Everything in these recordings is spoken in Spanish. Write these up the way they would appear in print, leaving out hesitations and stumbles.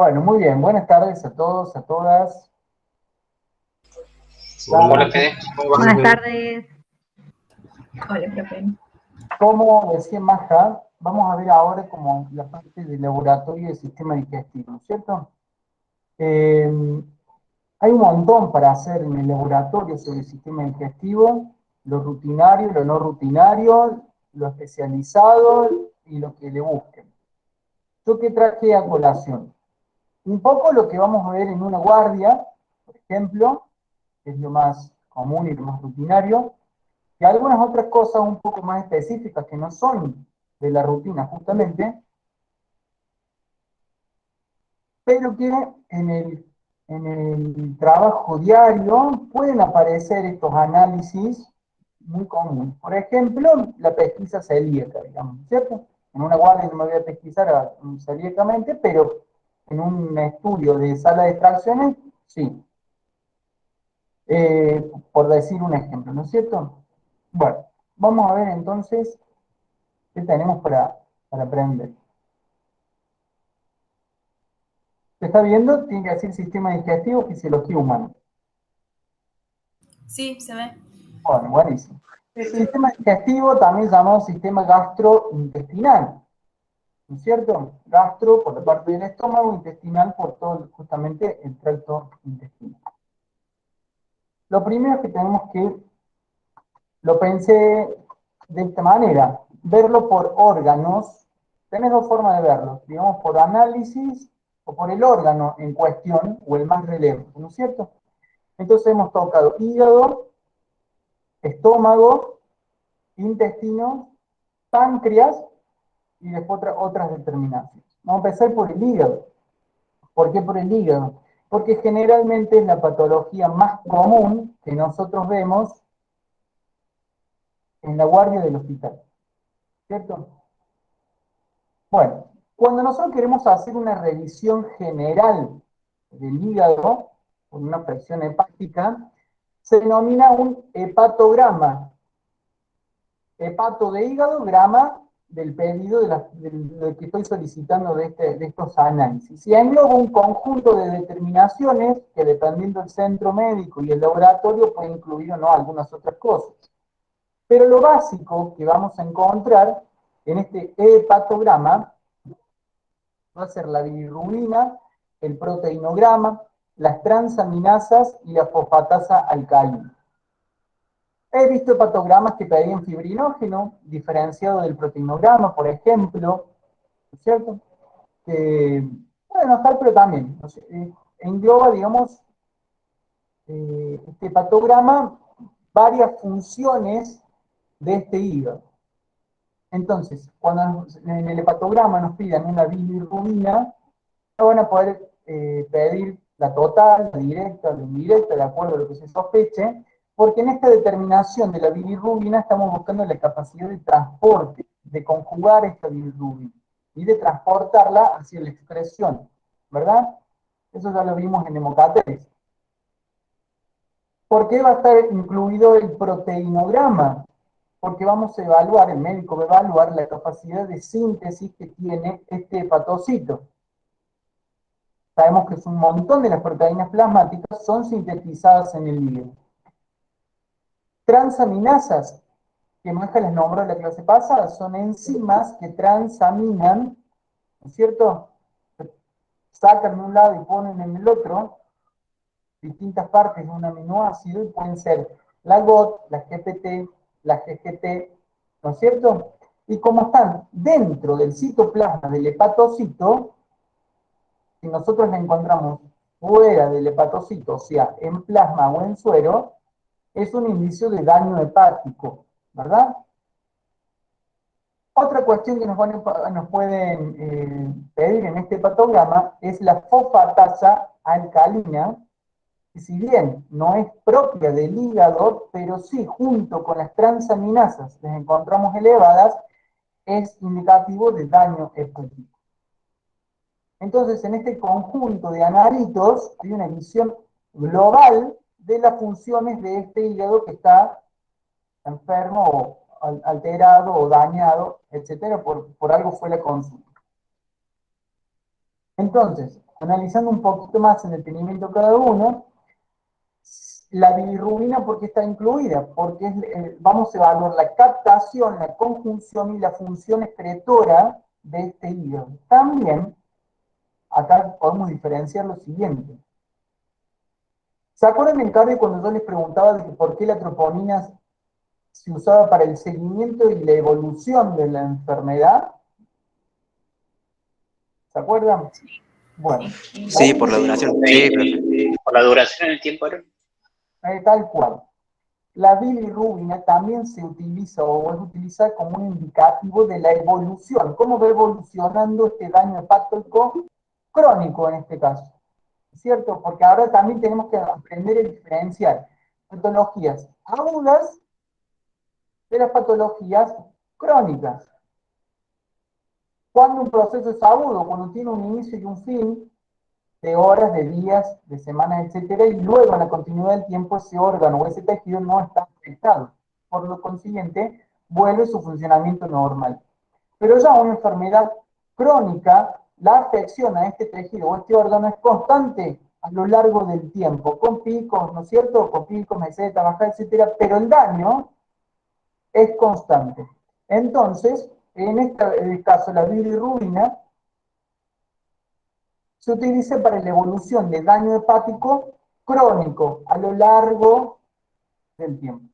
Bueno, muy bien. Buenas tardes a todos, a todas. Hola Ya, Fede, ¿cómo vas? Buenas tardes. Hola, profe. como decía Maja, vamos a ver ahora como la parte del laboratorio del sistema digestivo, ¿no es cierto? Eh, Hay un montón para hacer en el laboratorio sobre el sistema digestivo, lo rutinario, lo no rutinario, lo especializado y lo que le busquen. ¿Yo qué traje a colación? Un poco lo que vamos a ver en una guardia, por ejemplo, que es lo más común y lo más rutinario, y algunas otras cosas un poco más específicas que no son de la rutina justamente, pero que en el trabajo diario pueden aparecer estos análisis muy comunes. Por ejemplo, la pesquisa celíaca, digamos, ¿cierto? En una guardia no me voy a pesquisar celíacamente, pero en un estudio de sala de extracciones, sí. Por decir un ejemplo, ¿no es cierto? Bueno, vamos a ver entonces qué tenemos para aprender. ¿Se está viendo? Tiene que decir sistema digestivo, fisiología humana. Sí, se ve. Bueno, buenísimo. El sistema digestivo también llamado sistema gastrointestinal, ¿no es cierto? Gastro por la parte del estómago, intestinal por todo justamente el tracto intestinal. Lo primero que tenemos que, lo pensé de esta manera, verlo por órganos. Tenés dos formas de verlo, digamos por análisis o por el órgano en cuestión o el más relevante, ¿no es cierto? Entonces hemos tocado hígado, estómago, intestino, páncreas y después otras determinaciones. Vamos a empezar por el hígado. ¿Por qué por el hígado? Porque generalmente es la patología más común que nosotros vemos en la guardia del hospital, ¿cierto? Bueno, cuando nosotros queremos hacer una revisión general del hígado, con una presión hepática, se denomina un hepatograma. Hepato de hígado, grama del pedido de que estoy solicitando de estos análisis. Y engloba un conjunto de determinaciones que dependiendo del centro médico y el laboratorio puede incluir o no algunas otras cosas. Pero lo básico que vamos a encontrar en este hepatograma va a ser la bilirrubina, el proteinograma, las transaminasas y la fosfatasa alcalina. He visto hepatogramas que pedían fibrinógeno, diferenciado del proteinograma, por ejemplo, ¿no es cierto? Que puede no estar, pero también no sé, engloba, digamos, este hepatograma varias funciones de este hígado. Entonces, cuando en el hepatograma nos pidan una bilirrubina, no van a poder pedir la total, la directa, la indirecta, de acuerdo a lo que se sospeche, porque en esta determinación de la bilirrubina estamos buscando la capacidad de transporte, de conjugar esta bilirrubina y de transportarla hacia la excreción, ¿verdad? Eso ya lo vimos en hemocatesis. ¿Por qué va a estar incluido el proteinograma? Porque vamos a evaluar, el médico va a evaluar la capacidad de síntesis que tiene este hepatocito. Sabemos que un montón de las proteínas plasmáticas son sintetizadas en el hígado. Transaminasas, que Maja les nombró en la clase pasada, son enzimas que transaminan, ¿no es cierto? Sacan de un lado y ponen en el otro distintas partes de un aminoácido y pueden ser la GOT, la GPT, la GGT, ¿no es cierto? Y como están dentro del citoplasma del hepatocito, si nosotros la encontramos fuera del hepatocito, o sea, en plasma o en suero, es un indicio de daño hepático, ¿verdad? Otra cuestión que nos pueden pedir en este hepatograma es la fosfatasa alcalina, que si bien no es propia del hígado, pero sí junto con las transaminasas las encontramos elevadas, es indicativo de daño hepático. Entonces, en este conjunto de analitos hay una visión global de las funciones de este hígado que está enfermo o alterado o dañado, etcétera, por algo fue la consulta. Entonces, analizando un poquito más en detenimiento cada uno, la bilirrubina, ¿por qué está incluida? Porque vamos a evaluar la captación, la conjunción y la función excretora de este hígado. También, acá podemos diferenciar lo siguiente. ¿Se acuerdan en cardio cuando yo les preguntaba de por qué la troponina se usaba para el seguimiento y la evolución de la enfermedad? ¿Se acuerdan? Bueno, Sí, por la duración. Sí, profe. Por la duración en el tiempo. tal cual. La bilirrubina también se utiliza o es utilizada como un indicativo de la evolución, cómo va evolucionando este daño hepático crónico en este caso, ¿cierto? Porque ahora también tenemos que aprender a diferenciar patologías agudas de las patologías crónicas. Cuando un proceso es agudo, cuando tiene un inicio y un fin, de horas, de días, de semanas, etcétera, y luego en la continuidad del tiempo ese órgano o ese tejido no está afectado. Por lo consiguiente, vuelve su funcionamiento normal. Pero ya una enfermedad crónica, la afección a este tejido o este órgano es constante a lo largo del tiempo, con picos, ¿no es cierto? Con picos, meseta, baja, etcétera, pero el daño es constante. Entonces, en este caso, la bilirrubina se utiliza para la evolución de daño hepático crónico a lo largo del tiempo.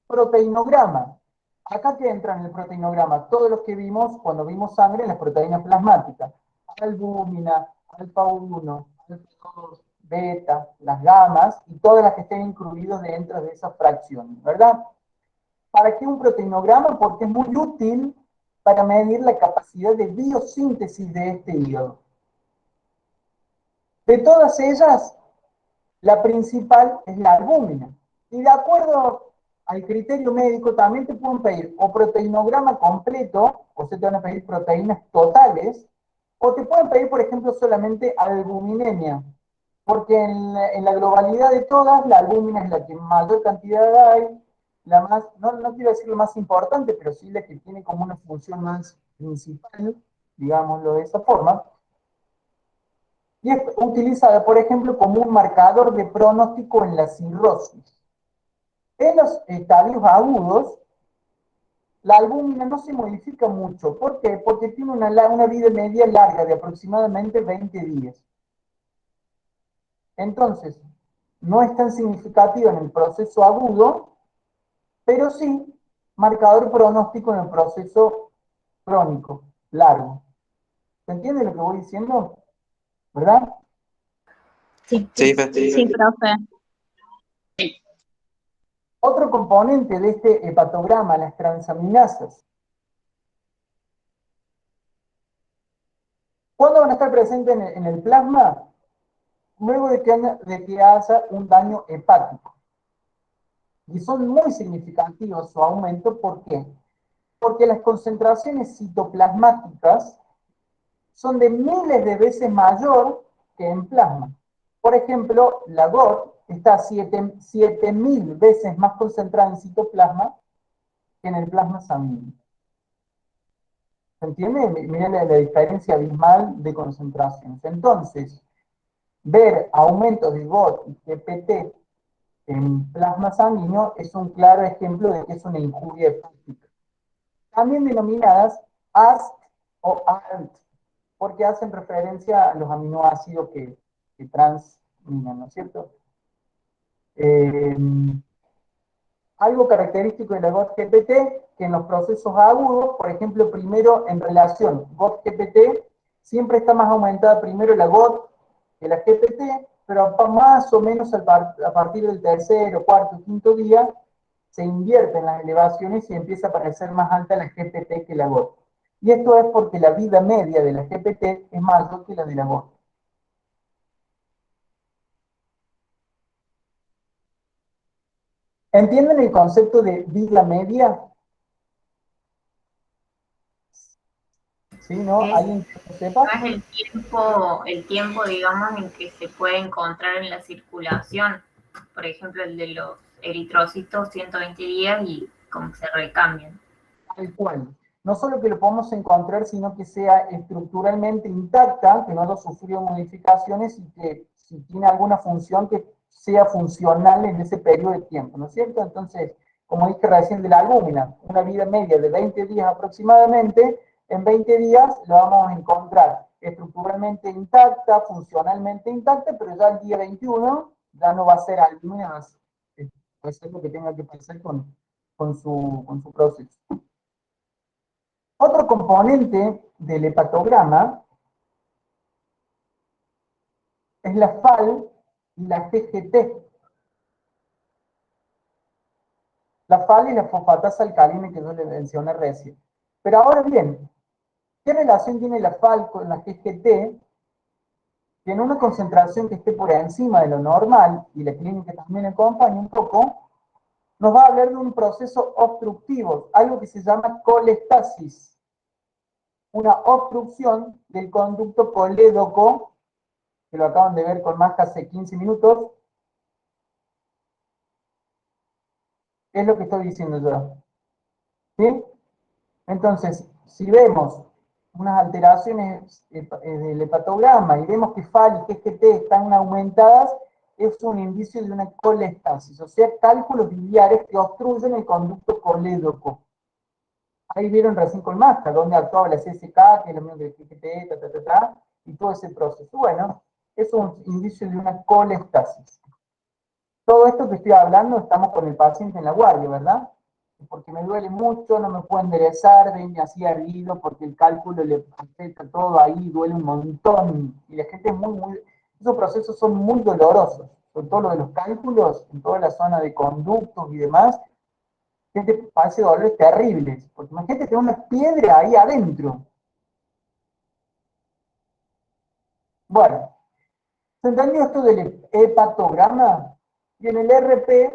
Proteinograma. Acá que entra en el proteinograma todos los que vimos cuando vimos sangre en las proteínas plasmáticas. Albúmina, alfa 1, alfa 2, beta, las gamas y todas las que estén incluidas dentro de esa fracción, ¿verdad? ¿Para qué un proteinograma? Porque es muy útil para medir la capacidad de biosíntesis de este hígado. De todas ellas, la principal es la albúmina. Y de acuerdo al criterio médico, también te pueden pedir o proteinograma completo, o se te van a pedir proteínas totales, o te pueden pedir, por ejemplo, solamente albuminemia. Porque en la globalidad de todas, la albúmina es la que mayor cantidad hay, la más, no quiero decir la más importante, pero sí la que tiene como una función más principal, digámoslo de esa forma, y es utilizada, por ejemplo, como un marcador de pronóstico en la cirrosis. En los estadios agudos, la albúmina no se modifica mucho. ¿Por qué? Porque tiene una vida media larga de aproximadamente 20 días. Entonces, no es tan significativa en el proceso agudo, pero sí marcador pronóstico en el proceso crónico, largo. ¿Se entiende lo que voy diciendo? ¿Verdad? Sí, Sí, sí, profe. Otro componente de este hepatograma, las transaminasas. ¿Cuándo van a estar presentes en el plasma? Luego de que haya un daño hepático. Y son muy significativos su aumento, ¿por qué? Porque las concentraciones citoplasmáticas son de miles de veces mayor que en plasma. Por ejemplo, la GOT está 7000 veces más concentrada en citoplasma que en el plasma sanguíneo. ¿Se entiende? Miren la diferencia abismal de concentraciones. Entonces, ver aumentos de GOT y GPT en plasma sanguíneo es un claro ejemplo de que es una injuria hepática. También denominadas AST o ALT, porque hacen referencia a los aminoácidos que transminan, ¿no es cierto? Algo característico de la GOT-GPT, que en los procesos agudos, por ejemplo, primero en relación GOT-GPT, siempre está más aumentada primero la GOT que la GPT, pero más o menos a partir del tercero, cuarto, quinto día, se invierten las elevaciones y empieza a parecer más alta la GPT que la GOT. Y esto es porque la vida media de la GPT es mayor que la de la GOT. ¿Entienden el concepto de vida media? ¿Sí, no? ¿Alguien que lo sepa? No es el tiempo, digamos, en que se puede encontrar en la circulación. Por ejemplo, el de los eritrocitos, 120 días y como se recambian. Tal cual. no solo que lo podemos encontrar, sino que sea estructuralmente intacta, que no haya sufrido modificaciones y que si tiene alguna función que sea funcional en ese periodo de tiempo, ¿no es cierto? Entonces, como dije recién de la albúmina, una vida media de 20 días aproximadamente, en 20 días la vamos a encontrar estructuralmente intacta, funcionalmente intacta, pero ya el día 21 ya no va a ser albúmina, va a ser lo que tenga que pasar con su proceso. Otro componente del hepatograma es la FAL y la GGT. La FAL y la fosfatasa alcalina que yo le mencioné recién. Pero ahora bien, ¿qué relación tiene la FAL con la GGT? Que en una concentración que esté por encima de lo normal, y la clínica también acompaña un poco, nos va a hablar de un proceso obstructivo, algo que se llama colestasis, una obstrucción del conducto colédoco, que lo acaban de ver con más hace 15 minutos, es lo que estoy diciendo yo. ¿Sí? Entonces, si vemos unas alteraciones del hepatograma y vemos que FAL y GGT están aumentadas, es un indicio de una colestasis, o sea, cálculos biliares que obstruyen el conducto colédoco. Ahí vieron recién con Masca, donde actuaba la CSK, que es lo mismo que el GGT, y todo ese proceso. Bueno, es un indicio de una colestasis. Todo esto que estoy hablando, estamos con el paciente en la guardia, ¿verdad? Porque me duele mucho, no me puedo enderezar, ven así ardido, porque el cálculo le afecta todo ahí, duele un montón. Y la gente es esos procesos son muy dolorosos, sobre todo lo de los cálculos, en toda la zona de conductos y demás, gente padece dolores terribles, porque imagínate tener una piedra ahí adentro. Bueno, ¿se entendió esto del hepatograma? Y en el RP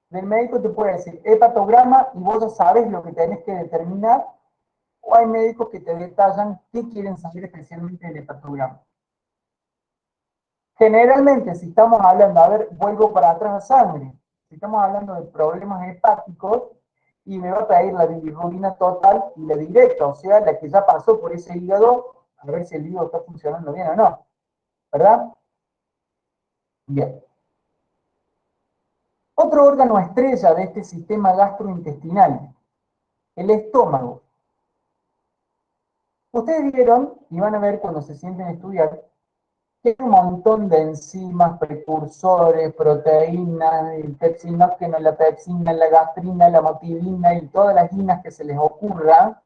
del médico te puede decir hepatograma y vos ya sabes lo que tenés que determinar, o hay médicos que te detallan qué quieren saber especialmente del hepatograma. Generalmente, si estamos hablando, a ver, vuelvo para atrás a sangre, si estamos hablando de problemas hepáticos, y me va a pedir la bilirrubina total y la directa, o sea, la que ya pasó por ese hígado, a ver si el hígado está funcionando bien o no, ¿verdad? Bien. Otro órgano estrella de este sistema gastrointestinal, el estómago. Ustedes vieron, y van a ver cuando se sienten a estudiar, que hay un montón de enzimas, precursores, proteínas, el pepsinógeno, la pepsina, la gastrina, la motilina y todas las inas que se les ocurra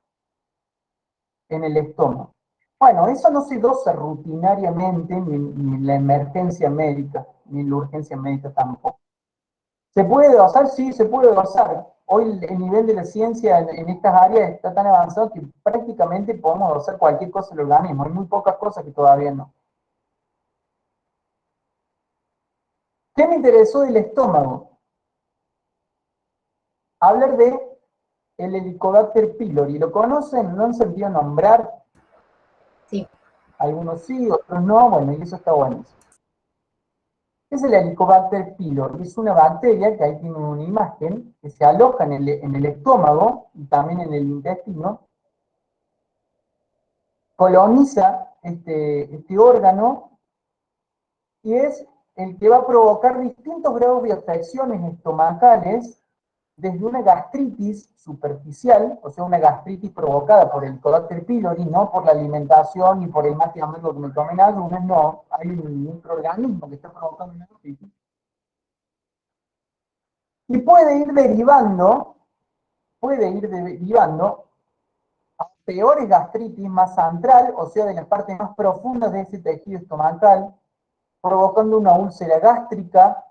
en el estómago. Bueno, eso no se dosa rutinariamente ni en la emergencia médica, ni en la urgencia médica tampoco. ¿Se puede dosar? Sí, se puede dosar. Hoy el nivel de la ciencia en estas áreas está tan avanzado que prácticamente podemos dosar cualquier cosa del organismo. Hay muy pocas cosas que todavía no. ¿Qué me interesó del estómago? Hablar de el Helicobacter pylori. ¿Lo conocen? ¿No han sentido nombrar? Sí. Algunos sí, otros no. Bueno, y eso está buenísimo. ¿Qué es el Helicobacter pylori? Es una bacteria, que ahí tiene una imagen, que se aloja en el estómago y también en el intestino, coloniza este órgano y es el que va a provocar distintos grados de afecciones estomacales, desde una gastritis superficial, o sea, una gastritis provocada por el Helicobacter pylori, no por la alimentación y por el mate amargo que me tomen ayunas, no, hay un microorganismo que está provocando una gastritis. Y puede ir derivando a peores gastritis más central, o sea, de las partes más profundas de ese tejido estomacal, provocando una úlcera gástrica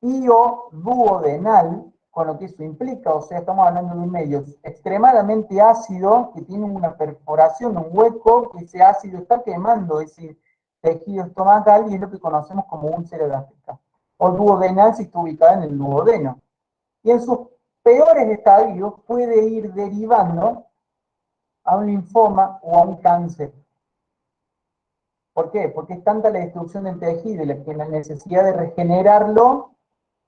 y o duodenal, con lo que eso implica, o sea, estamos hablando de un medio extremadamente ácido, que tiene una perforación, un hueco, que ese ácido está quemando ese tejido estomacal y es lo que conocemos como úlcera gástrica. O duodenal si está ubicada en el duodeno. Y en sus peores estadios puede ir derivando a un linfoma o a un cáncer. ¿Por qué? Porque es tanta la destrucción del tejido y la necesidad de regenerarlo,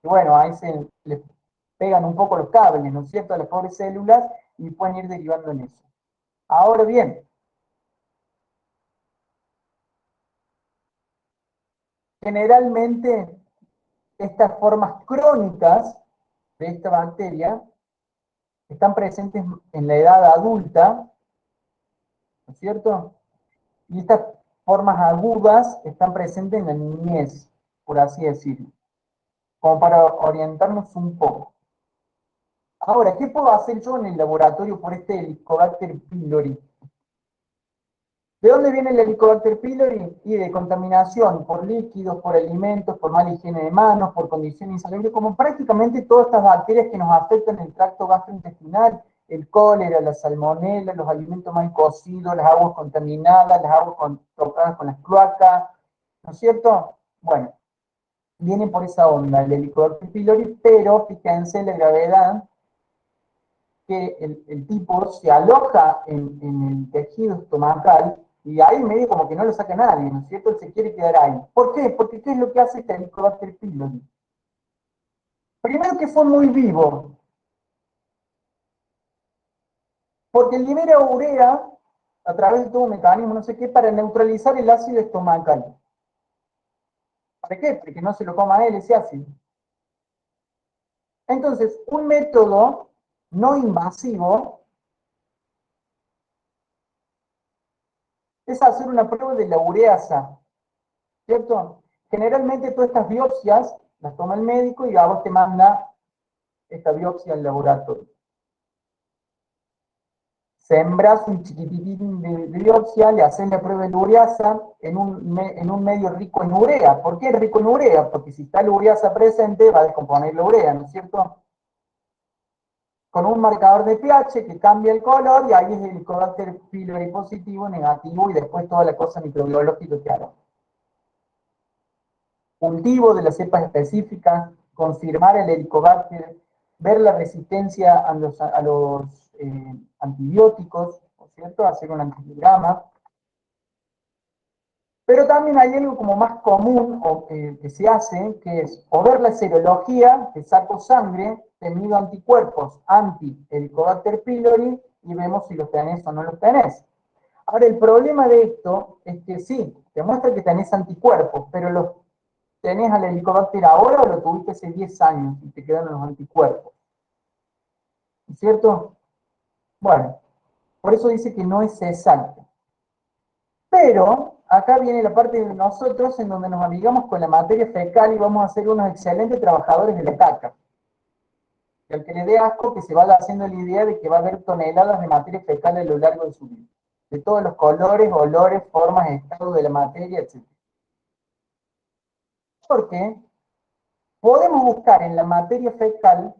y bueno, ahí se les pegan un poco los cables, ¿no es cierto?, a las pobres células, y pueden ir derivando en eso. Ahora bien, generalmente estas formas crónicas de esta bacteria están presentes en la edad adulta, ¿no es cierto? Y estas formas agudas están presentes en la niñez, por así decirlo, como para orientarnos un poco. Ahora, ¿qué puedo hacer yo en el laboratorio por este Helicobacter pylori? ¿De dónde viene el Helicobacter pylori? Y de contaminación por líquidos, por alimentos, por mala higiene de manos, por condiciones insalubres, como prácticamente todas estas bacterias que nos afectan el tracto gastrointestinal, el cólera, la salmonela, los alimentos mal cocidos, las aguas contaminadas, las aguas tocadas con las cloacas, ¿no es cierto? Bueno, vienen por esa onda, el Helicobacter pylori, pero fíjense la gravedad que el tipo se aloja en el tejido estomacal y ahí medio como que no lo saca nadie, ¿no es cierto? Él se quiere quedar ahí. ¿Por qué? Porque ¿qué es lo que hace este Helicobacter pylori? Primero que fue muy vivo, porque libera urea a través de todo un mecanismo, no sé qué, para neutralizar el ácido estomacal. ¿Para qué? Para que no se lo coma él ese ácido. Entonces, un método no invasivo es hacer una prueba de la ureasa, ¿cierto? Generalmente todas estas biopsias las toma el médico y a vos te manda esta biopsia al laboratorio. Sembras un chiquititín de biopsia, le haces la prueba de la ureasa en un medio rico en urea. ¿Por qué rico en urea? Porque si está la ureasa presente va a descomponer la urea, ¿no es cierto? Con un marcador de pH que cambia el color y ahí es el Helicobacter pylori positivo, negativo y después toda la cosa microbiológica que haga. Cultivo de las cepas específicas, confirmar el Helicobacter, ver la resistencia a los antibióticos, ¿no es cierto? Hacer un antibiograma. Pero también hay algo como más común que se hace, que es o ver la serología, que saco sangre, te mido anticuerpos anti-Helicobacter pylori y vemos si los tenés o no los tenés. Ahora, el problema de esto es que sí, te muestra que tenés anticuerpos, pero los tenés al Helicobacter ahora o lo tuviste hace 10 años y te quedaron los anticuerpos. ¿Es cierto? Bueno, por eso dice que no es exacto. Pero acá viene la parte de nosotros en donde nos amigamos con la materia fecal y vamos a ser unos excelentes trabajadores de la caca. Y al que le dé asco, que se vaya haciendo la idea de que va a haber toneladas de materia fecal a lo largo de su vida. De todos los colores, olores, formas, estados de la materia, etc. Porque podemos buscar en la materia fecal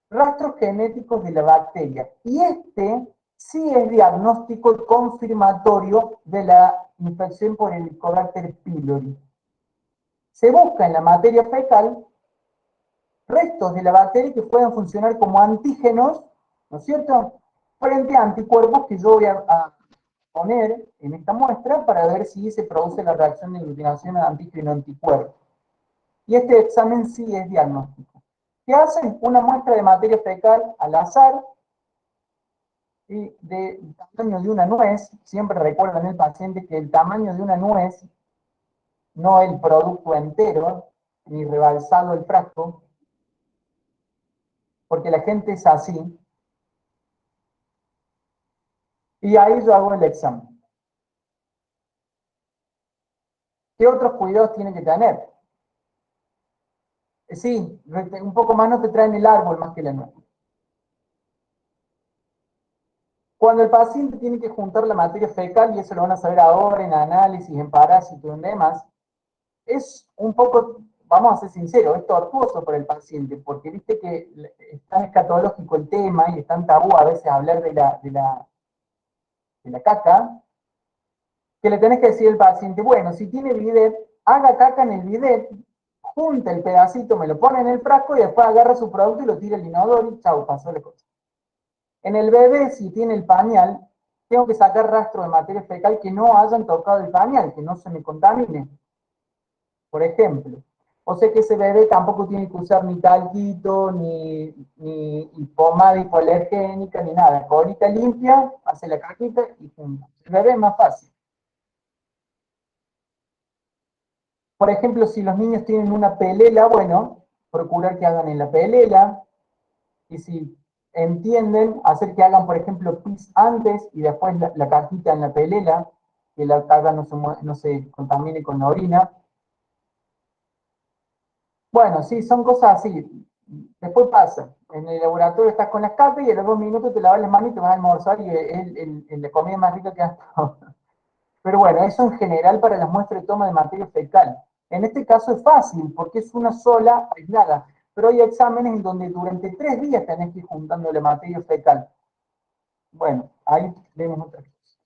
rastros genéticos de la bacteria. Y este sí es diagnóstico confirmatorio de la infección por el Helicobacter pylori. Se busca en la materia fecal restos de la bacteria que puedan funcionar como antígenos, ¿no es cierto?, frente a anticuerpos que yo voy a poner en esta muestra para ver si se produce la reacción de aglutinación de antígeno-anticuerpo. Y este examen sí es diagnóstico. ¿Qué hacen? Una muestra de materia fecal al azar, y del tamaño de una nuez. Siempre recuerdan el paciente que el tamaño de una nuez, no el producto entero, ni rebalsado el frasco, porque la gente es así. Y ahí yo hago el examen. ¿Qué otros cuidados tiene que tener? Sí, un poco más no te traen el árbol más que la nuez. Cuando el paciente tiene que juntar la materia fecal, y eso lo van a saber ahora en análisis, en parásitos y en demás, es un poco, vamos a ser sinceros, es tortuoso para el paciente, porque viste que es tan escatológico el tema y es tan tabú a veces hablar de la caca, que le tenés que decir al paciente, bueno, si tiene bidet, haga caca en el bidet, junta el pedacito, me lo pone en el frasco y después agarra su producto y lo tira al inodoro y chau, pasó la cosa. En el bebé, si tiene el pañal, tengo que sacar rastro de materia fecal que no hayan tocado el pañal, que no se me contamine, por ejemplo. O sea que ese bebé tampoco tiene que usar ni talquito, ni pomada hipoalergénica, ni nada. Colita limpia, hace la cajita y punto. El bebé es más fácil. Por ejemplo, si los niños tienen una pelela, bueno, procurar que hagan en la pelela. Y si entienden, hacer que hagan, por ejemplo, pis antes y después la cajita en la pelela, que la caga no se contamine con la orina. Bueno, sí, son cosas así. Después pasa. En el laboratorio estás con las capas y a los 2 minutos te lavas las manos y te vas a almorzar y es la comida más rica que has probado. Pero bueno, eso en general para las muestras de toma de materia fecal. En este caso es fácil porque es una sola aislada. Pero hay exámenes en donde durante 3 días tenés que ir juntando la materia fecal. Bueno, ahí vemos otra cosa.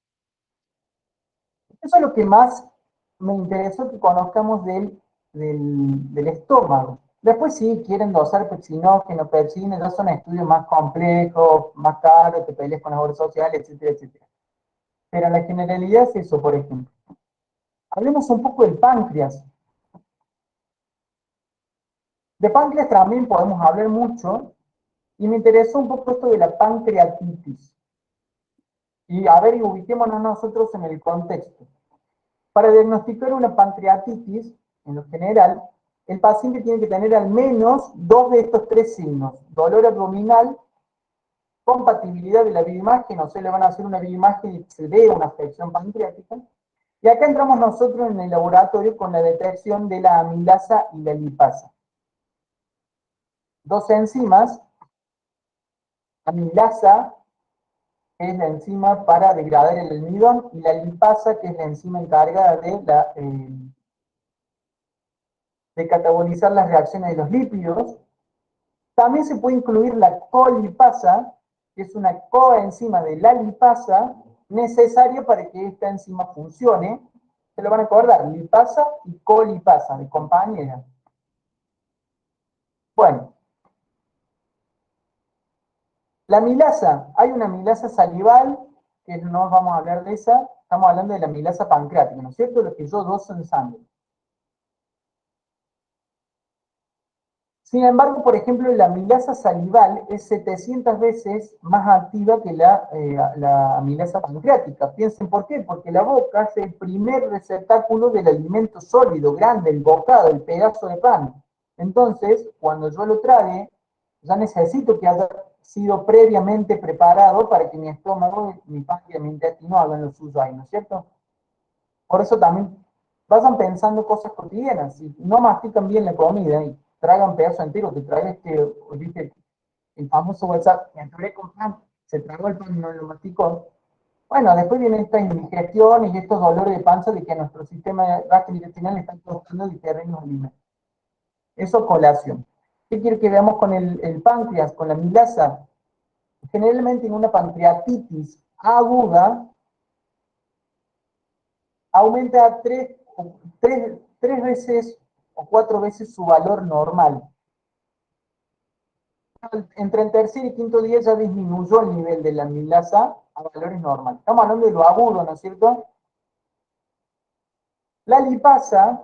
Eso es lo que más me interesó que conozcamos del estómago. Después sí, quieren dosar pepsinógeno, pepsina, ya son estudios más complejos, más caros, te peleas con las obras sociales, etcétera, etcétera. Pero la generalidad es eso, por ejemplo. Hablemos un poco del páncreas. De páncreas también podemos hablar mucho, y me interesó un poco esto de la pancreatitis. Y a ver, y ubiquémonos nosotros en el contexto. Para diagnosticar una pancreatitis, en lo general, el paciente tiene que tener al menos 2 de estos 3 signos: dolor abdominal, compatibilidad de la bioimagen, o sea, le van a hacer una bioimagen y se ve una afección pancreática. Y acá entramos nosotros en el laboratorio con la detección de la amilasa y la lipasa. Dos enzimas, amilasa, que es la enzima para degradar el almidón, y la lipasa, que es la enzima encargada de catabolizar las reacciones de los lípidos. También se puede incluir la colipasa, que es una coenzima de la lipasa, necesaria para que esta enzima funcione. Se lo van a acordar, lipasa y colipasa, de compañera. Bueno, la amilasa, hay una amilasa salival, que no vamos a hablar de esa, estamos hablando de la amilasa pancreática, ¿no es cierto? Lo que yo doso en sangre. Sin embargo, por ejemplo, la amilasa salival es 700 veces más activa que la amilasa pancreática. Piensen por qué, porque la boca es el primer receptáculo del alimento sólido, grande, el bocado, el pedazo de pan. Entonces, cuando yo lo trague, ya necesito que haya sido previamente preparado para que mi estómago, mi páncreas, mi intestino hagan lo suyo ahí, ¿no es cierto? Por eso también vayan pensando cosas cotidianas. Si no mastican bien la comida y tragan pedazo entero, te trae ¿viste? El famoso WhatsApp, me entré con pan, se tragó el pan y no lo masticó. Bueno, después vienen estas indigestiones y estos dolores de panza de que nuestro sistema gastrointestinal está causando diferentes alimentos. Eso colación. ¿Qué quiere que veamos con el páncreas, con la amilasa? Generalmente en una pancreatitis aguda, aumenta tres veces o 4 veces su valor normal. Entre el tercer y quinto día ya disminuyó el nivel de la amilasa a valores normales. Estamos hablando de lo agudo, ¿no es cierto? La lipasa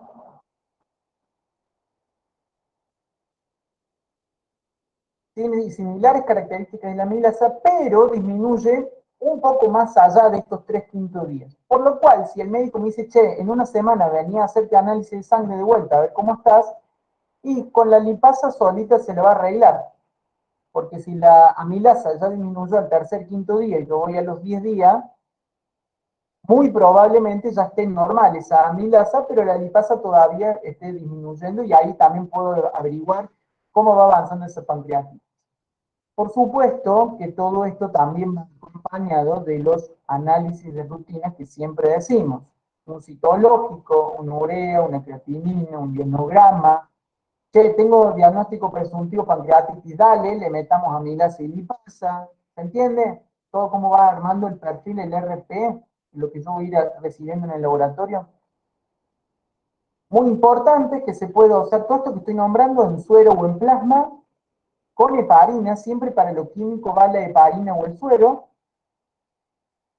tiene similares características de la amilasa, pero disminuye un poco más allá de estos 3 quintos días. Por lo cual, si el médico me dice, che, en una semana venía a hacerte análisis de sangre de vuelta, a ver cómo estás, y con la lipasa solita se le va a arreglar. Porque si la amilasa ya disminuyó al tercer, quinto día y yo voy a los 10 días, muy probablemente ya esté normal esa amilasa, pero la lipasa todavía esté disminuyendo y ahí también puedo averiguar cómo va avanzando esa pancreatitis. Por supuesto que todo esto también va acompañado de los análisis de rutina que siempre decimos. Un citológico, una urea, una creatinina, un diagnograma. Che, tengo diagnóstico presuntivo pancreatitis, dale, le metamos amilasa y lipasa. ¿Se entiende? Todo cómo va armando el perfil, el RP, lo que yo voy a ir recibiendo en el laboratorio. Muy importante que se pueda usar todo esto que estoy nombrando en suero o en plasma, con heparina, siempre para lo químico va la heparina o el suero.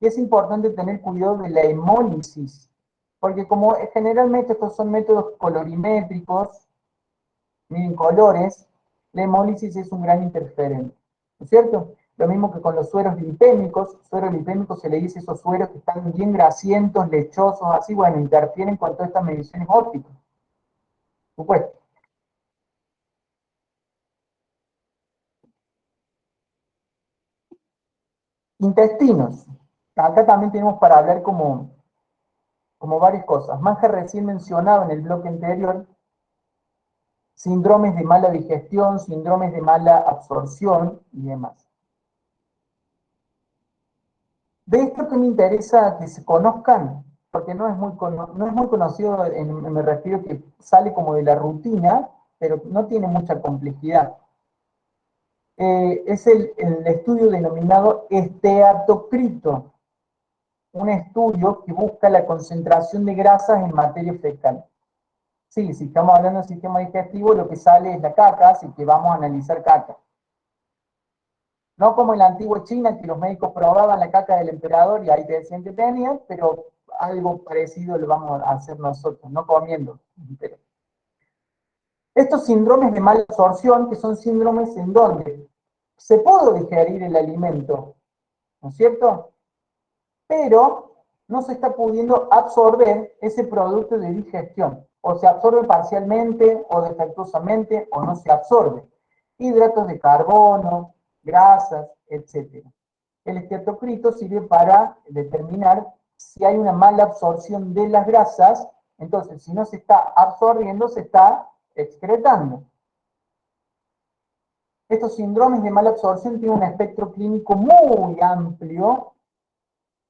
Y es importante tener cuidado de la hemólisis, porque como generalmente estos son métodos colorimétricos, miden colores, la hemólisis es un gran interferente, ¿no es cierto? Lo mismo que con los sueros lipémicos. Sueros lipémicos se le dice esos sueros que están bien grasientos, lechosos, así, bueno, interfieren con todas estas mediciones ópticas. Por supuesto. Intestinos. Acá también tenemos para hablar como varias cosas. Manja recién mencionado en el bloque anterior, síndromes de mala digestión, síndromes de mala absorción y demás. De esto que me interesa que se conozcan, porque no es muy conocido, me refiero que sale como de la rutina, pero no tiene mucha complejidad. Es el estudio denominado esteatocrito, un estudio que busca la concentración de grasas en materia fecal. Sí, si estamos hablando del sistema digestivo, lo que sale es la caca, así que vamos a analizar caca. No como en la antigua China, que los médicos probaban la caca del emperador y ahí te decían que tenían, pero algo parecido lo vamos a hacer nosotros, no comiendo. Pero estos síndromes de mala absorción, que son síndromes en donde se puede digerir el alimento, ¿no es cierto? Pero no se está pudiendo absorber ese producto de digestión. O se absorbe parcialmente, o defectuosamente, o no se absorbe. Hidratos de carbono, grasas, etc. El esteatocrito sirve para determinar si hay una mala absorción de las grasas. Entonces, si no se está absorbiendo, se está excretando. Estos síndromes de mala absorción tienen un espectro clínico muy amplio.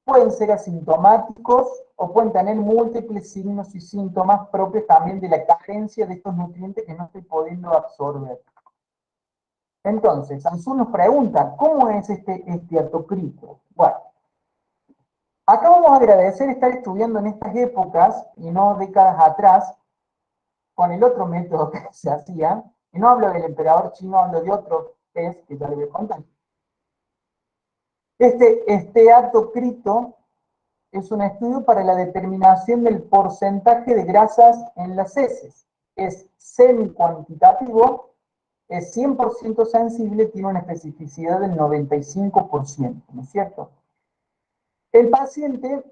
Pueden ser asintomáticos o pueden tener múltiples signos y síntomas propios también de la carencia de estos nutrientes que no estoy pudiendo absorber. Entonces, Ansu nos pregunta, ¿cómo es este esteatocrito? Bueno, acá vamos a agradecer estar estudiando en estas épocas y no décadas atrás con el otro método que se hacía, y no hablo del emperador chino, hablo de otro test que ya le voy a contar. Este esteatocrito es un estudio para la determinación del porcentaje de grasas en las heces. Es semi-cuantitativo, es 100% sensible, tiene una especificidad del 95%, ¿no es cierto? El paciente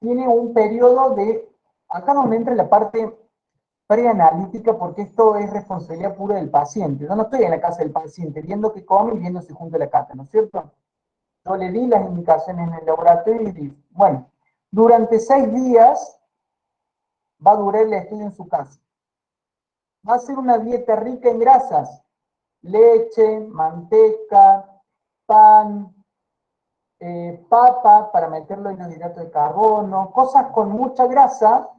tiene un periodo de, acá donde entra la parte preanalítica, porque esto es responsabilidad pura del paciente. Yo no estoy en la casa del paciente viendo qué come y viendo si junta la caca, ¿no es cierto? Yo le di las indicaciones en el laboratorio y dije, bueno, durante 6 días va a durar el estudio en su casa. Va a ser una dieta rica en grasas, leche, manteca, pan, papa para meterlo en los hidratos de carbono, cosas con mucha grasa.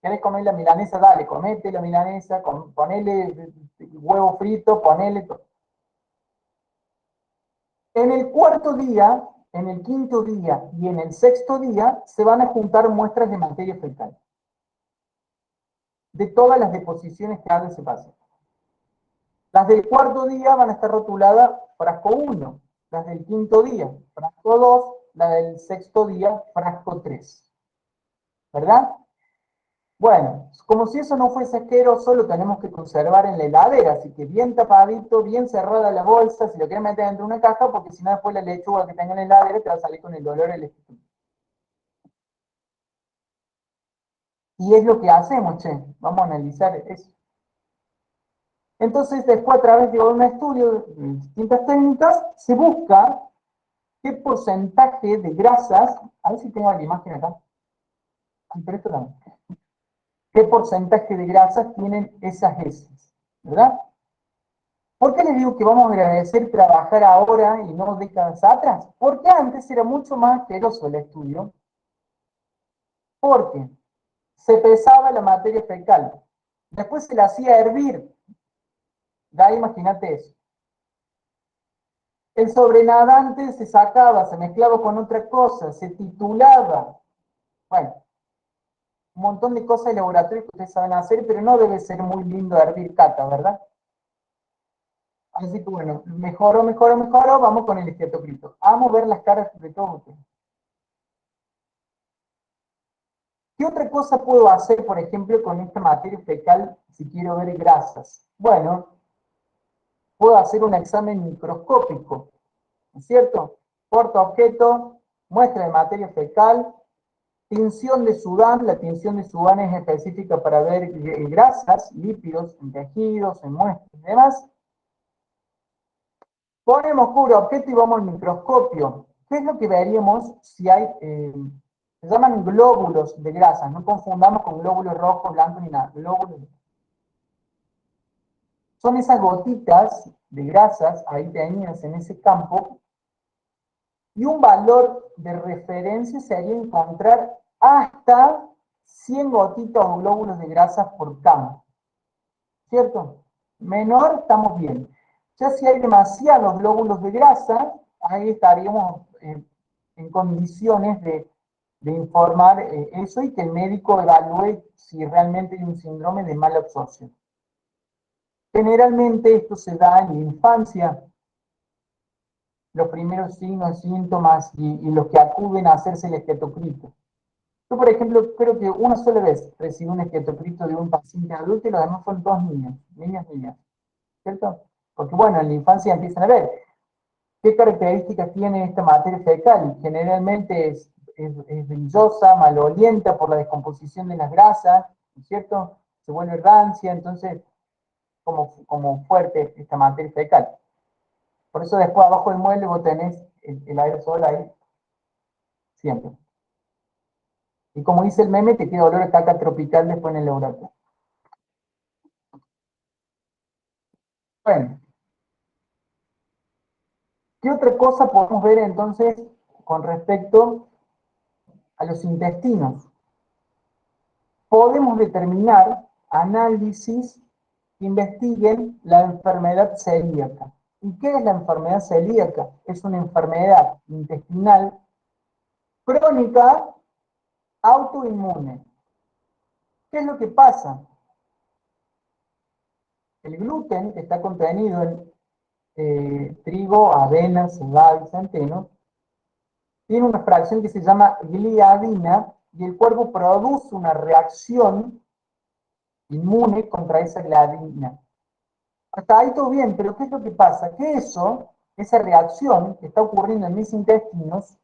¿Querés comer la milanesa? Dale, comete la milanesa, ponele huevo frito, ponele todo. En el cuarto día, en el quinto día y en el sexto día se van a juntar muestras de materia fecal. De todas las deposiciones que haga ese paciente. Las del cuarto día van a estar rotuladas frasco 1, las del quinto día, frasco 2, la del sexto día, frasco 3. ¿Verdad? Bueno, como si eso no fuese asqueroso, lo tenemos que conservar en la heladera, así que bien tapadito, bien cerrada la bolsa, si lo quieres meter dentro de una caja, porque si no después la lechuga que tenga en la heladera te va a salir con el olor del estómago. Y es lo que hacemos, che, vamos a analizar eso. Entonces, después a través de un estudio de distintas técnicas, se busca qué porcentaje de grasas, a ver si tengo la imagen acá, pero esto también, qué porcentaje de grasas tienen esas heces, ¿verdad? ¿Por qué les digo que vamos a agradecer trabajar ahora y no décadas atrás? Porque antes era mucho más asqueroso el estudio, porque se pesaba la materia fecal, después se la hacía hervir, ya imagínate eso. El sobrenadante se sacaba, se mezclaba con otra cosa, se titulaba. Bueno, un montón de cosas de laboratorio que ustedes saben hacer, pero no debe ser muy lindo hervir caca, ¿verdad? Así que bueno, mejoró, vamos con el esteatocrito. Vamos a ver las caras de todos ustedes. ¿Qué otra cosa puedo hacer, por ejemplo, con esta materia fecal si quiero ver grasas? Bueno, puedo hacer un examen microscópico, ¿no es cierto? Porta objeto, muestra de materia fecal, tinción de Sudán. La tinción de Sudán es específica para ver grasas, lípidos en tejidos, en muestras y demás. Ponemos cubre objeto y vamos al microscopio. ¿Qué es lo que veríamos si hay, se llaman glóbulos de grasa? No confundamos con glóbulos rojos, blancos ni nada. Glóbulos. Son esas gotitas de grasas ahí tenidas en ese campo. Y un valor de referencia sería encontrar hasta 100 gotitas o glóbulos de grasas por campo. ¿Cierto? Menor, estamos bien. Ya si hay demasiados glóbulos de grasa, ahí estaríamos en condiciones de informar eso y que el médico evalúe si realmente hay un síndrome de mala absorción. Generalmente esto se da en la infancia, los primeros signos, síntomas y los que acuden a hacerse el esteatocrito. Yo, por ejemplo, creo que una sola vez recibí un esteatocrito de un paciente adulto y los demás fueron dos niñas, ¿cierto? Porque bueno, en la infancia empiezan a ver qué características tiene esta materia fecal. Generalmente es brillosa, malolienta por la descomposición de las grasas, ¿no es cierto? Se vuelve rancia, entonces como fuerte esta materia fecal. Por eso después abajo del mueble vos tenés el aerosol ahí siempre. Y como dice el meme, te queda olor a caca tropical después en el laboratorio. Bueno, ¿qué otra cosa podemos ver entonces con respecto a los intestinos? Podemos determinar análisis que investiguen la enfermedad celíaca. ¿Y qué es la enfermedad celíaca? Es una enfermedad intestinal crónica autoinmune. ¿Qué es lo que pasa? El gluten que está contenido en trigo, avena, cebada y centeno tiene una fracción que se llama gliadina y el cuerpo produce una reacción inmune contra esa gliadina. Hasta ahí todo bien, pero ¿qué es lo que pasa? Que esa reacción que está ocurriendo en mis intestinos,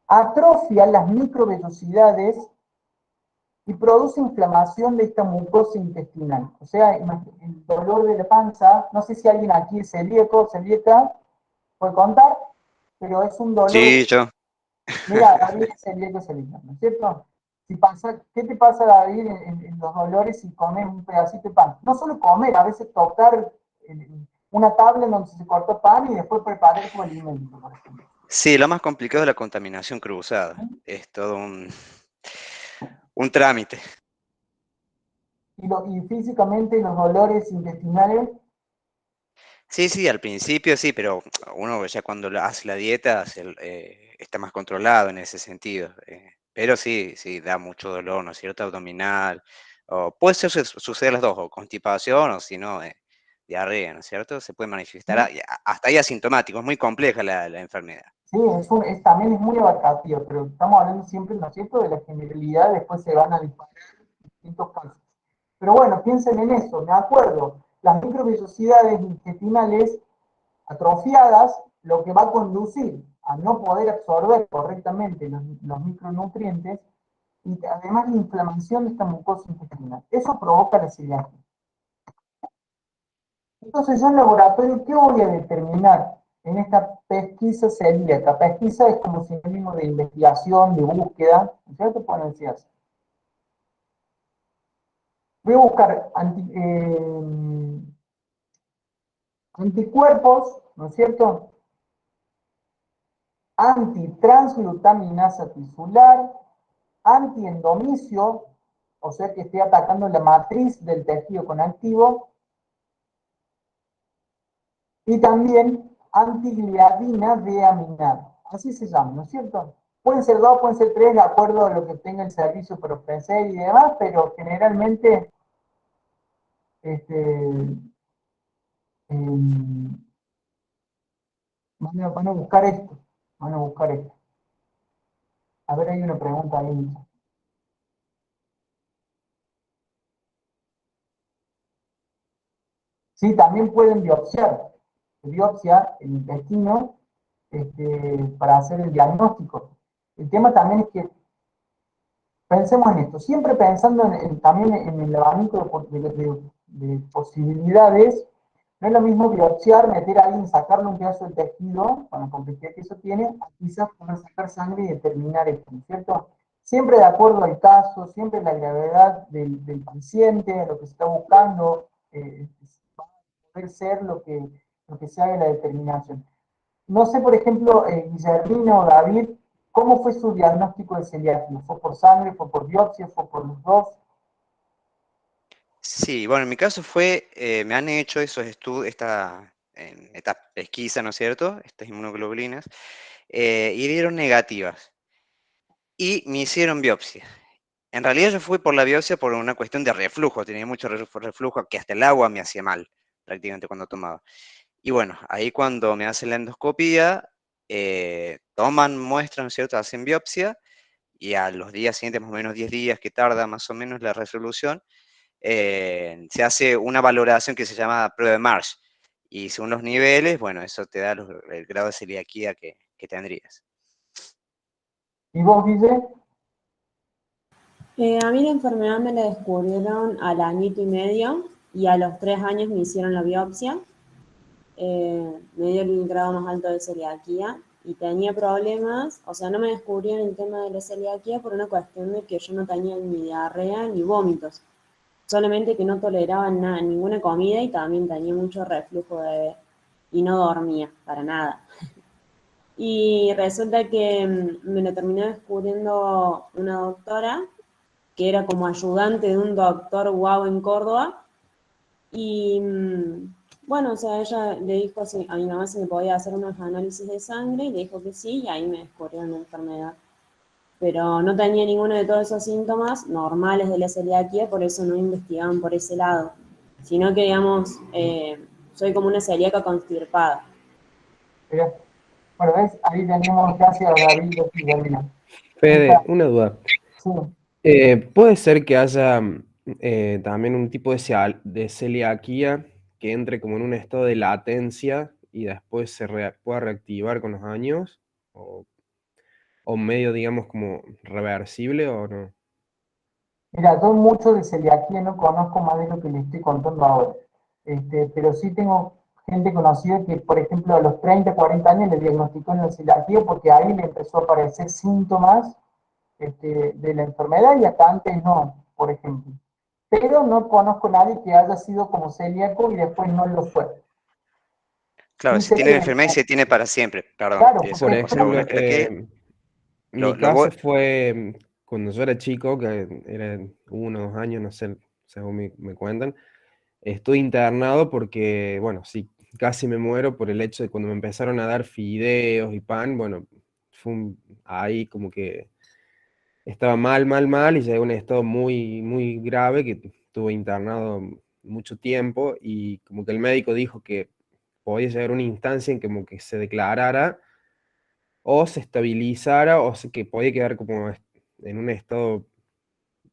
atrofia las microvellosidades y produce inflamación de esta mucosa intestinal. O sea, el dolor de la panza, no sé si alguien aquí es celíaco, celíaca, puede contar, pero es un dolor. Sí, yo. Mira, David es celíaco, ¿no es cierto? Si pasa, ¿qué te pasa, David, en los dolores si comes un pedacito de pan? No solo comer, a veces tocar una tabla en donde se cortó pan y después preparar como alimento, por ejemplo. Sí, lo más complicado es la contaminación cruzada. Es todo un trámite. Y físicamente los dolores intestinales, Sí, sí, al principio sí, pero uno ya cuando hace la dieta está más controlado en ese sentido. Pero sí, sí, da mucho dolor, ¿no es cierto? Abdominal. O puede ser, suceder las dos, o constipación o si no, diarrea, ¿no es cierto? Se puede manifestar ¿sí? hasta ahí asintomático. Es muy compleja la enfermedad. Sí, también es muy abarcativo, pero estamos hablando siempre, ¿no es cierto?, de la generalidad, después se van a disparar distintos casos. Pero bueno, piensen en eso, me acuerdo, las microvellosidades intestinales atrofiadas, lo que va a conducir a no poder absorber correctamente los micronutrientes y además la inflamación de esta mucosa intestinal. Eso provoca la celiaquia. Entonces yo en laboratorio, ¿qué voy a determinar en esta pesquisa celíaca? Pesquisa es como sinónimo de investigación, de búsqueda, ¿no es cierto? Pueden decir así. Voy a buscar anticuerpos, ¿no es cierto? Antitransglutaminasa tisular, antiendomicio, o sea que esté atacando la matriz del tejido conectivo, y también antigliadina deaminada. Así se llama, ¿no es cierto? Pueden ser dos, pueden ser tres, de acuerdo a lo que tenga el servicio para ofrecer y demás, pero generalmente este, eh, van a buscar esto. Van a buscar esto. A ver, hay una pregunta ahí. Sí, también pueden biopsiar el intestino para hacer el diagnóstico. El tema también es que pensemos en esto, siempre pensando también en el abanico de posibilidades. No es lo mismo biopsiar, meter a alguien, sacarle un pedazo del tejido, con la complejidad que eso tiene, a quizás poder sacar sangre y determinar esto, ¿no es cierto? Siempre de acuerdo al caso, siempre la gravedad del paciente, lo que se está buscando, poder ser lo que se haga la determinación. No sé, por ejemplo, Guillermina o David, ¿cómo fue su diagnóstico de celiaquia? ¿Fue por sangre, fue por biopsia, fue por los dos? Sí, bueno, en mi caso fue, me han hecho esos estudios, esta pesquisa, ¿no es cierto? Estas inmunoglobulinas, y dieron negativas. Y me hicieron biopsia. En realidad yo fui por la biopsia por una cuestión de reflujo, tenía mucho reflujo, que hasta el agua me hacía mal, prácticamente cuando tomaba. Y bueno, ahí cuando me hacen la endoscopía, toman muestras, ¿no es cierto? Hacen biopsia, y a los días siguientes, más o menos 10 días que tarda más o menos la resolución, se hace una valoración que se llama prueba de Marsh. Y según los niveles, bueno, eso te da el grado de celiaquía que tendrías. ¿Y vos, Guille? A mí la enfermedad me la descubrieron al añito y medio y a los 3 años me hicieron la biopsia. Me dio el grado más alto de celiaquía y tenía problemas, o sea, no me descubrieron el tema de la celiaquía por una cuestión de que yo no tenía ni diarrea ni vómitos, solamente que no toleraba nada, ninguna comida y también tenía mucho reflujo y no dormía para nada. Y resulta que me lo terminó descubriendo una doctora que era como ayudante de un doctor guau en Córdoba. Y bueno, o sea, ella le dijo a mi mamá si me podía hacer unos análisis de sangre y le dijo que sí, y ahí me descubrieron la enfermedad. Pero no tenía ninguno de todos esos síntomas normales de la celiaquía, por eso no investigaban por ese lado, sino que, digamos, soy como una celíaca constipada. Bueno, ¿ves? Ahí tenemos gracias a David y Guillermina. Fede, una duda. Sí. ¿Puede ser que haya también un tipo de celiaquía que entre como en un estado de latencia y después pueda reactivar con los años? ¿O medio, digamos, como reversible o no? Mira, yo mucho de celiaquía no conozco más de lo que les estoy contando ahora. Pero sí tengo gente conocida que, por ejemplo, a los 30, 40 años le diagnosticó la celiaquía porque ahí le empezó a aparecer síntomas de la enfermedad y hasta antes no, por ejemplo. Pero no conozco a nadie que haya sido como celíaco y después no lo fue. Claro, Sí si sé tiene la que, enfermedad y se tiene para siempre, perdón, claro, eso Por porque es una ejemplo, celiaquía. mi Lo voy, caso fue cuando yo era chico, que era 1 o 2 años, no sé, según me cuentan. Estuve internado porque, bueno, sí, casi me muero por el hecho de cuando me empezaron a dar fideos y pan, bueno, ahí como que estaba mal, mal, mal y llegué a un estado muy, muy grave que estuve internado mucho tiempo y como que el médico dijo que podía llegar a una instancia en que como que se declarara o se estabilizara que podía quedar como en un estado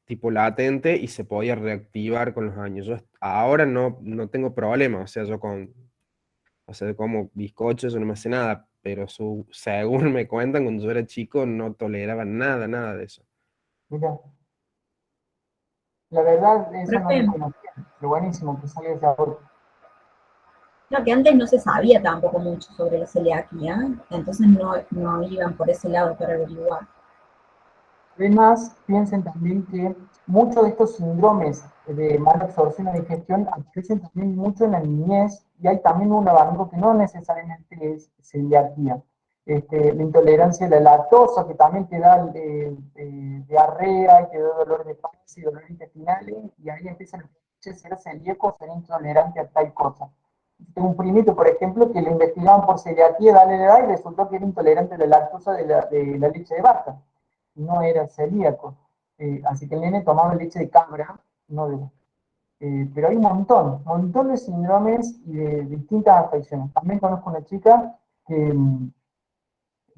tipo latente y se podía reactivar con los años. Yo ahora no tengo problema, o sea, o sea, como bizcocho, eso no me hace nada, pero según me cuentan, cuando yo era chico no toleraba nada, nada de eso. mira, la verdad, eso no lo Profe, conocía. Lo buenísimo que sale ese aporte. creo que antes no se sabía tampoco mucho sobre la celiaquía, entonces no iban por ese lado para averiguar. Además, piensen también que muchos de estos síndromes de mala absorción o digestión aparecen también mucho en la niñez y hay también un abanico que no necesariamente es celiaquía. La intolerancia a la lactosa, que también te da diarrea y te da dolor de panza y dolor intestinales, y ahí empiezan a decir, ¿será celíaco o será intolerante a tal cosa? Tengo un primito, por ejemplo, que le investigaban por celiaquía, dale, y resultó que era intolerante a la lactosa de la leche de vaca, no era celíaco. Así que el nene tomaba leche de cabra, no de... pero hay un montón de síndromes y de distintas afecciones. También conozco una chica que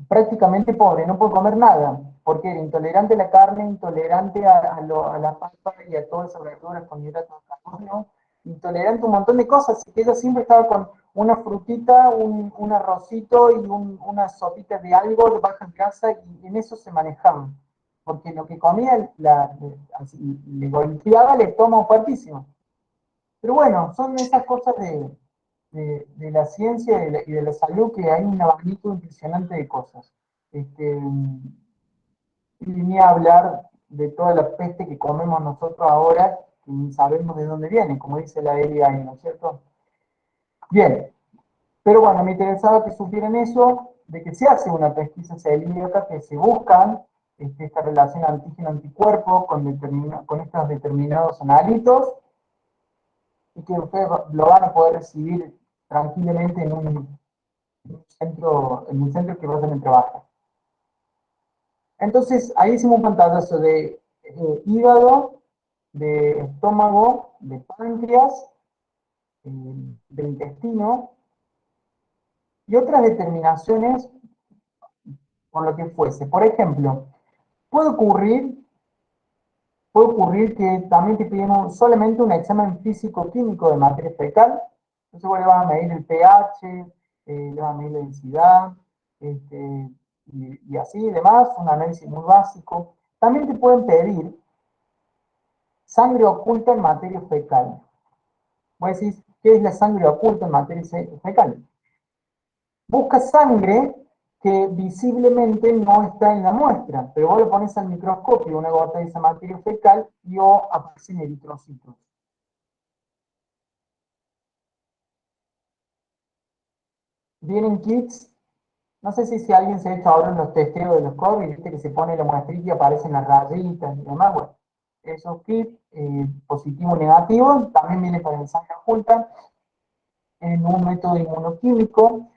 prácticamente pobre, no puede comer nada, porque era intolerante a la carne, intolerante a la papa y a todas esas verduras con hidratos de carbono, intolerante a un montón de cosas, así que ella siempre estaba con una frutita, un arrocito y una sopita de algo de baja grasa, y en eso se manejaban, porque lo que comía así, le golpeaba el estómago fuertísimo. Pero bueno, son esas cosas de la ciencia y de la salud, que hay un abanico impresionante de cosas. Y ni hablar de toda la peste que comemos nosotros ahora, que ni sabemos de dónde viene, como dice la Elia ahí, ¿no es cierto? Bien, pero bueno, me interesaba que supieran eso, de que se hace una pesquisa celíaca, que se buscan esta relación antígeno-anticuerpo con estos determinados analitos, y que ustedes lo van a poder recibir tranquilamente en un centro que vayan a trabajar. Entonces, ahí hicimos un pantallazo de hígado, de estómago, de páncreas, de intestino, y otras determinaciones por lo que fuese. Por ejemplo, puede ocurrir que también te pedimos solamente un examen físico-químico de materia fecal. Entonces vos le vas a medir el pH, le vas a medir la densidad, y así y demás, un análisis muy básico. También te pueden pedir sangre oculta en materia fecal. Vos decís, ¿qué es la sangre oculta en materia fecal? Busca sangre que visiblemente no está en la muestra, pero vos le pones al microscopio una gota de esa materia fecal y aparecen eritrocitos. Vienen kits, no sé si alguien se ha hecho ahora en los testeos de los COVID, viste que se pone la muestrita y aparecen las rayitas y demás. Bueno, esos kits, positivo o negativo, también vienen para el sangre oculta en un método inmunoquímico.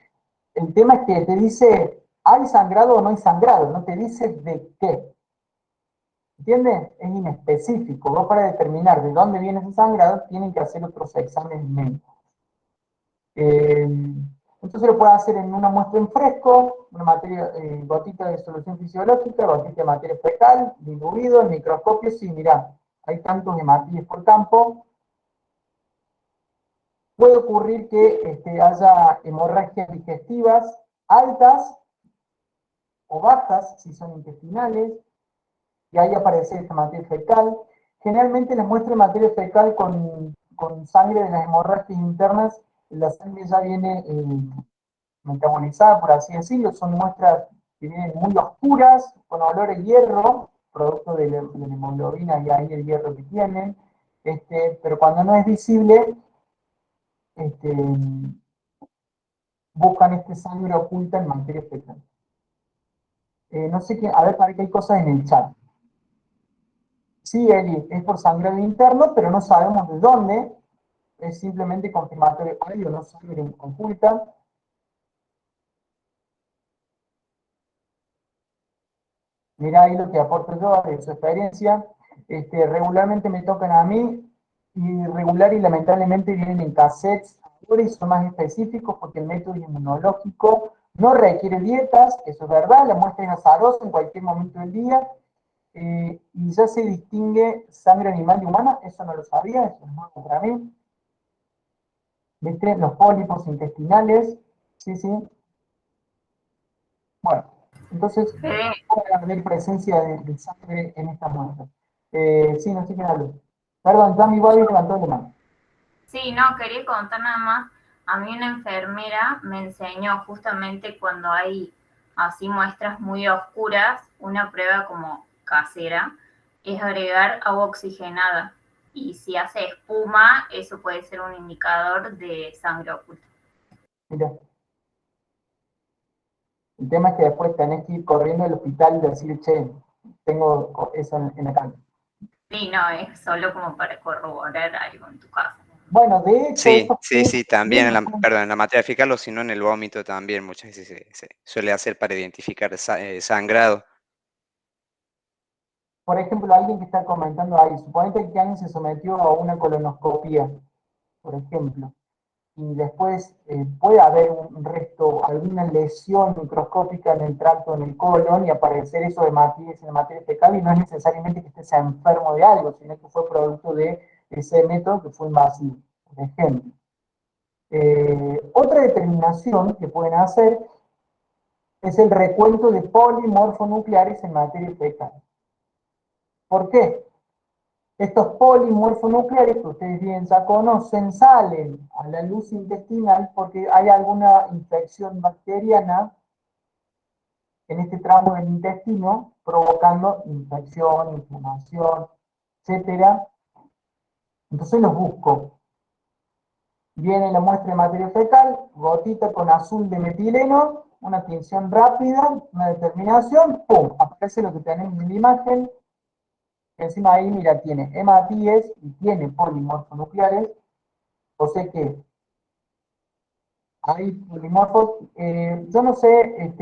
El tema es que te dice, ¿hay sangrado o no hay sangrado? No te dice de qué. ¿Entiendes? Es inespecífico. Vos, para determinar de dónde viene ese sangrado, tienen que hacer otros exámenes médicos. Entonces lo puedes hacer en una muestra en fresco, una gotita de solución fisiológica, gotita de materia fecal, diluido, en microscopio. Sí, mirá, hay tantos hematíes por campo. Puede ocurrir que haya hemorragias digestivas altas o bajas, si son intestinales, y ahí aparece esta materia fecal. Generalmente les muestro materia fecal con sangre de las hemorragias internas. La sangre ya viene metabolizada, por así decirlo. Son muestras que vienen muy oscuras, con olor a hierro, producto de la hemoglobina y ahí el hierro que tienen. Pero cuando no es visible, buscan sangre oculta en materia fecal. No sé qué, a ver, para que hay cosas en el chat. Sí, Eli, es por sangrado interno, pero no sabemos de dónde. Es simplemente confirmatorio, hay o no sangre oculta. Mirá ahí lo que aporto yo de su experiencia. Regularmente me tocan a mí, y regular y lamentablemente vienen en cassettes ahora y son más específicos, porque el método inmunológico no requiere dietas, eso es verdad, la muestra es azarosa en cualquier momento del día, y ya se distingue sangre animal y humana. Eso no lo sabía, eso es nuevo para mí. ¿Viste? Los pólipos intestinales, sí, sí. Bueno, entonces puede haber presencia de sangre en esta muestra. Sí, no sé quién habló. Perdón, Tammy Bobby levantó la mano. Sí, no, quería contar nada más. A mí una enfermera me enseñó, justamente cuando hay así muestras muy oscuras, una prueba como casera es agregar agua oxigenada. Y si hace espuma, eso puede ser un indicador de sangre oculta. Mira. El tema es que después tenés que ir corriendo al hospital y decir, che, tengo eso en la cara. Sí, no, es solo como para corroborar algo en tu casa. Bueno, de hecho... Sí, también en la materia fecal, o si no en el vómito también muchas veces se suele hacer para identificar sangrado. Por ejemplo, alguien que está comentando ahí, suponete que alguien se sometió a una colonoscopía, por ejemplo, y después puede haber un resto, alguna lesión microscópica en el tracto, en el colon, y aparecer eso de hematíes en la materia fecal, y no es necesariamente que estés enfermo de algo, sino que fue producto de ese método que fue invasivo. por ejemplo. Otra determinación que pueden hacer es el recuento de polimorfonucleares en materia fecal. ¿Por qué? Estos polimorfonucleares, que ustedes bien ya conocen, salen a la luz intestinal porque hay alguna infección bacteriana en este tramo del intestino, provocando infección, inflamación, etcétera. Entonces los busco. Viene la muestra de materia fecal, gotita con azul de metileno, una tinción rápida, una determinación, ¡pum! Aparece lo que tenemos en la imagen. Encima ahí, mira, tiene hematíes y tiene polimorfonucleares, o sea que hay polimorfos. Yo no sé,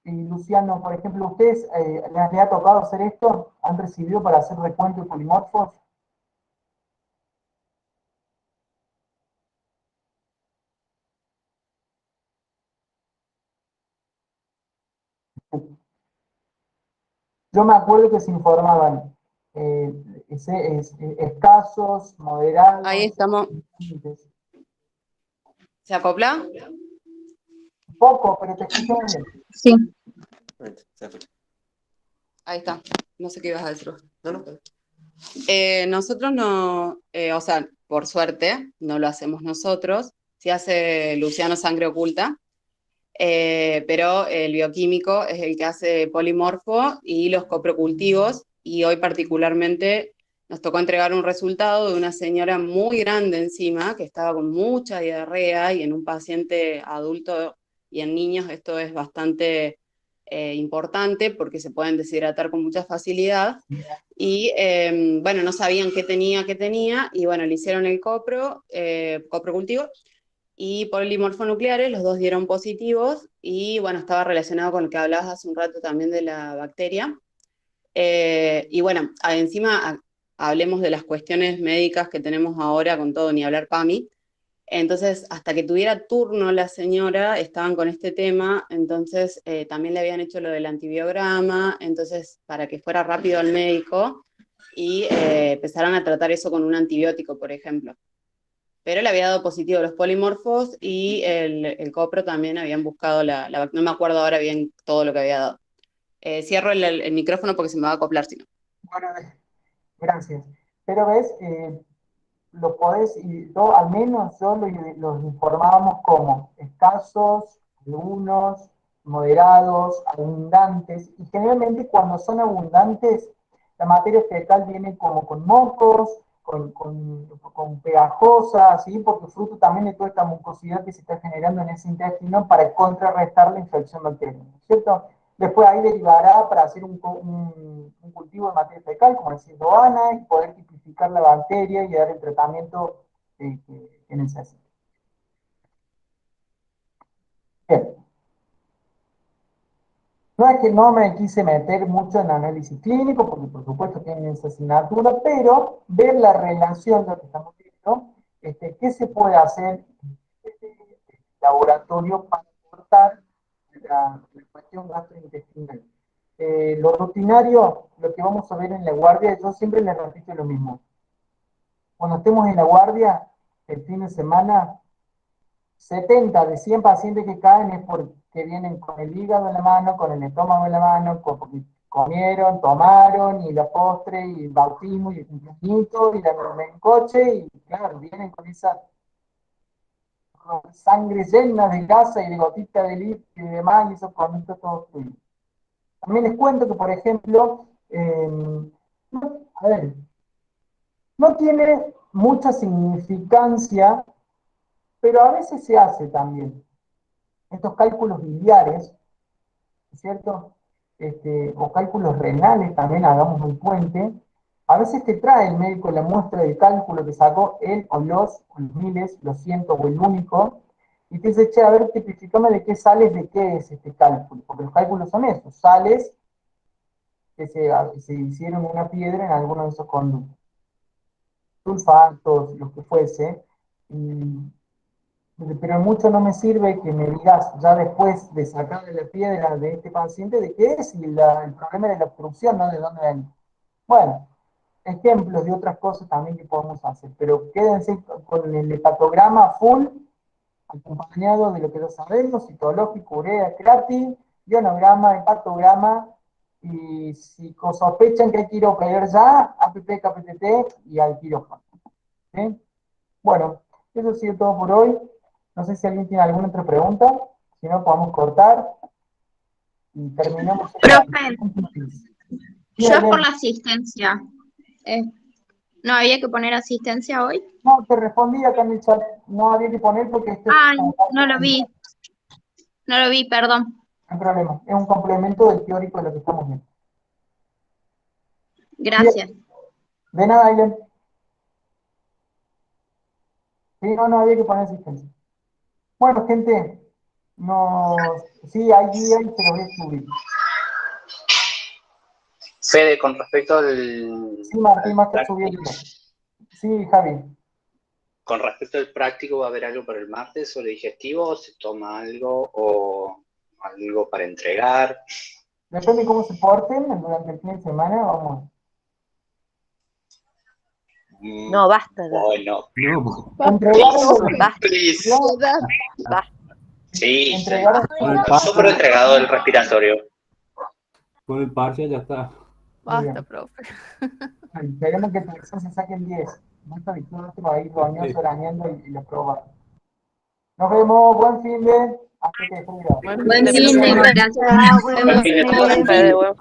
Luciano, por ejemplo, ¿ustedes les ha tocado hacer esto? ¿Han recibido para hacer recuento de polimorfos? Yo me acuerdo que se informaban escasos, moderados. Ahí estamos. ¿Se acopla? Poco, pero te escuchamos bien. Sí. Ahí está. No sé qué ibas a decir. Nosotros no, o sea, por suerte, no lo hacemos nosotros. Sí hace Luciano Sangre Oculta, pero el bioquímico es el que hace polimorfo y los coprocultivos, y hoy particularmente nos tocó entregar un resultado de una señora muy grande encima, que estaba con mucha diarrea, y en un paciente adulto y en niños esto es bastante importante porque se pueden deshidratar con mucha facilidad. Y bueno, no sabían qué tenía, y bueno, le hicieron el coprocultivo, y polimorfonucleares, los dos dieron positivos, y bueno, estaba relacionado con lo que hablabas hace un rato también de la bacteria. Y bueno, encima hablemos de las cuestiones médicas que tenemos ahora con todo, ni hablar PAMI. Entonces, hasta que tuviera turno la señora, estaban con este tema, entonces también le habían hecho lo del antibiograma, entonces para que fuera rápido al médico y empezaron a tratar eso con un antibiótico, por ejemplo. Pero le había dado positivo los polimorfos, y el copro también habían buscado no me acuerdo ahora bien todo lo que había dado. Cierro el micrófono porque se me va a acoplar, si no. Bueno, gracias. Pero ves, lo podés, y yo, al menos yo los informábamos como escasos, algunos, moderados, abundantes, y generalmente cuando son abundantes, la materia fecal viene como con mocos, con pegajosa, ¿sí? Porque fruto también de toda esta mucosidad que se está generando en ese intestino para contrarrestar la infección bacteriana, ¿cierto? Después ahí derivará para hacer un cultivo de materia fecal, como decía Joana, y poder tipificar la bacteria y dar el tratamiento que necesita. Bien. No es que no me quise meter mucho en análisis clínico, porque por supuesto tienen esa asignatura, pero ver la relación, lo que estamos viendo, qué se puede hacer en el laboratorio para aportar la cuestión gastrointestinal. Lo rutinario, lo que vamos a ver en la guardia, yo siempre les repito lo mismo. Cuando estemos en la guardia, el fin de semana, 70 de 100 pacientes que caen es porque vienen con el hígado en la mano, con el estómago en la mano, porque comieron, tomaron, y la postre, y el bautismo, y el cumpleaños, y el coche, y claro, vienen con esa sangre llena de grasa y de gotitas de líquido y demás, y eso conecta todo fluido. También les cuento que, por ejemplo, a ver, no tiene mucha significancia, pero a veces se hace también. Estos cálculos biliares, ¿cierto? O cálculos renales también, hagamos un puente. A veces te trae el médico la muestra del cálculo que sacó él o los miles, los cientos o el único, y te dice, che, a ver, tipificame de qué sales, de qué es este cálculo, porque los cálculos son esos, sales que se hicieron una piedra en alguno de esos conductos, sulfatos, lo que fuese, pero mucho no me sirve que me digas ya después de sacarle la piedra de este paciente de qué es, y el problema de la obstrucción, ¿no? ¿De dónde ven? Bueno, ejemplos de otras cosas también que podemos hacer, pero quédense con el hepatograma full, acompañado de lo que ya sabemos, citológico, urea, creatinina, ionograma, hepatograma, y si sospechan que hay que ir a operar ya, APP, KPTT y al quirófano. ¿Sí? Bueno, eso ha sido todo por hoy. No sé si alguien tiene alguna otra pregunta, si no podemos cortar y terminamos. Profe, yo es por Bien. la asistencia. ¿No había que poner asistencia hoy? No, te respondí acá en el chat, no había que poner porque esto Ay, es no lo vi. No lo vi, perdón. no hay problema, es un complemento del teórico de lo que estamos viendo. Gracias. Bien. De nada, Ailen. Sí, no había que poner asistencia. Bueno, gente, sí, hay guía y se lo voy a subir. Fede, con respecto al... Sí, Martín, más que subir el guía. Sí, Javi. Con respecto al práctico, ¿va a haber algo para el martes sobre digestivo? ¿Se toma algo o algo para entregar? Depende de cómo se porten durante el fin de semana, vamos. No, basta. Bueno. No, Entregaron Please. Sí, entregaron súper entregado el respiratorio. con el parcial ya está. Basta, profe. Queremos que el profesor se saquen 10. No está habituado ahí roñoso, arañando y lo probar. Nos vemos, buen fin de. Hasta que después. Buen fin de, gracias. Buen fin de todos.